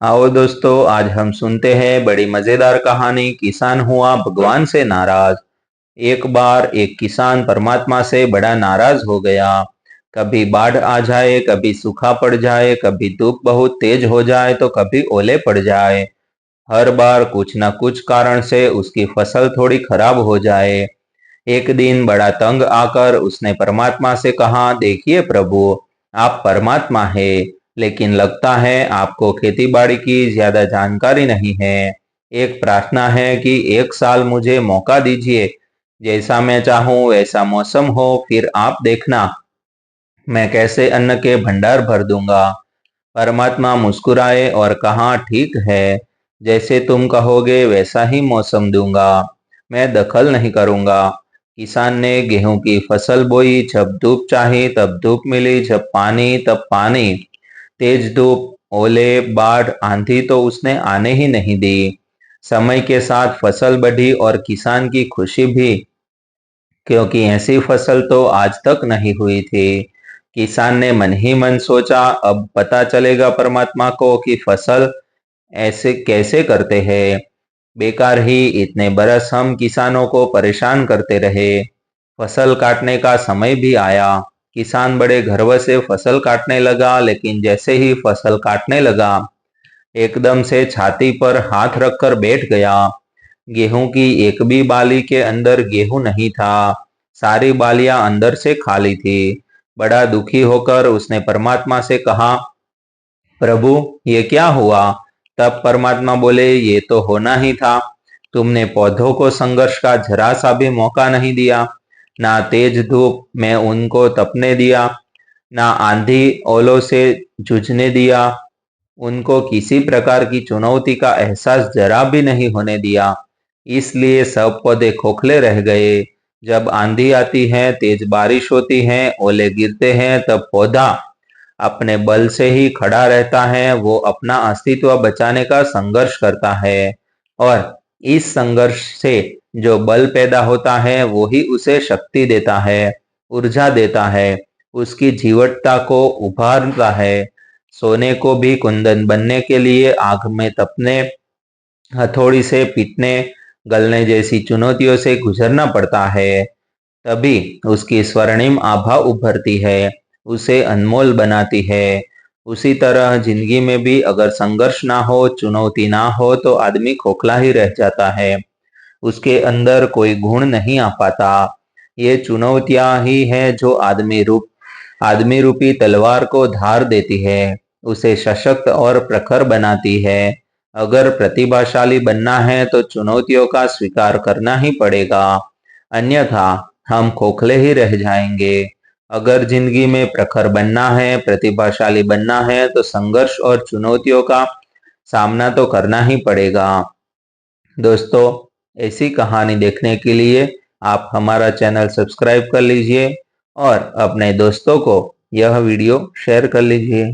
आओ दोस्तों, आज हम सुनते हैं बड़ी मजेदार कहानी किसान हुआ भगवान से नाराज। एक बार एक किसान परमात्मा से बड़ा नाराज हो गया। कभी बाढ़ आ जाए, कभी सूखा पड़ जाए, कभी धूप बहुत तेज हो जाए तो कभी ओले पड़ जाए। हर बार कुछ न कुछ कारण से उसकी फसल थोड़ी खराब हो जाए। एक दिन बड़ा तंग आकर उसने परमात्मा से कहा, देखिए प्रभु, आप परमात्मा है, लेकिन लगता है आपको खेतीबाड़ी की ज्यादा जानकारी नहीं है। एक प्रार्थना है कि एक साल मुझे मौका दीजिए, जैसा मैं चाहूं वैसा मौसम हो, फिर आप देखना मैं कैसे अन्न के भंडार भर दूंगा। परमात्मा मुस्कुराए और कहा, ठीक है, जैसे तुम कहोगे वैसा ही मौसम दूंगा, मैं दखल नहीं करूंगा। किसान ने गेहूं की फसल बोई, जब धूप चाही तब धूप मिली, जब पानी तब पानी। तेज धूप, ओले, बाढ़, आंधी तो उसने आने ही नहीं दी। समय के साथ फसल बढ़ी और किसान की खुशी भी, क्योंकि ऐसी फसल तो आज तक नहीं हुई थी। किसान ने मन ही मन सोचा, अब पता चलेगा परमात्मा को कि फसल ऐसे कैसे करते हैं। बेकार ही इतने बरस हम किसानों को परेशान करते रहे। फसल काटने का समय भी आया। किसान बड़े गर्व से फसल काटने लगा, लेकिन जैसे ही फसल काटने लगा, एकदम से छाती पर हाथ रखकर बैठ गया। गेहूं की एक भी बाली के अंदर गेहूं नहीं था। सारी बालियां अंदर से खाली थी। बड़ा दुखी होकर उसने परमात्मा से कहा, प्रभु, ये क्या हुआ? तब परमात्मा बोले, ये तो होना ही था। तुमने पौधों को संघर्ष का जरा सा भी मौका नहीं दिया। ना तेज धूप में उनको तपने दिया, ना आंधी ओलों से जूझने दिया। उनको किसी प्रकार की चुनौती का एहसास जरा भी नहीं होने दिया। इसलिए सब पौधे खोखले रह गए। जब आंधी आती है, तेज बारिश होती है, ओले गिरते हैं, तब पौधा अपने बल से ही खड़ा रहता है। वो अपना अस्तित्व बचाने का संघर्ष करता है, और इस संघर्ष से जो बल पैदा होता है वो ही उसे शक्ति देता है, ऊर्जा देता है, उसकी जीवटता को उभारता है। सोने को भी कुंदन बनने के लिए आग में तपने, हथौड़ी से पीटने, गलने जैसी चुनौतियों से गुजरना पड़ता है। तभी उसकी स्वर्णिम आभा उभरती है, उसे अनमोल बनाती है। उसी तरह जिंदगी में भी अगर संघर्ष ना हो, चुनौती ना हो, तो आदमी खोखला ही रह जाता है। उसके अंदर कोई गुण नहीं आ पाता। ये चुनौतियां ही हैं जो आदमी रूपी तलवार को धार देती है, उसे सशक्त और प्रखर बनाती है। अगर प्रतिभाशाली बनना है तो चुनौतियों का स्वीकार करना ही पड़ेगा, अन्यथा हम खोखले ही रह जाएंगे। अगर जिंदगी में प्रखर बनना है, प्रतिभाशाली बनना है, तो संघर्ष और चुनौतियों का सामना तो करना ही पड़ेगा। दोस्तों, ऐसी कहानी देखने के लिए आप हमारा चैनल सब्सक्राइब कर लीजिए और अपने दोस्तों को यह वीडियो शेयर कर लीजिए।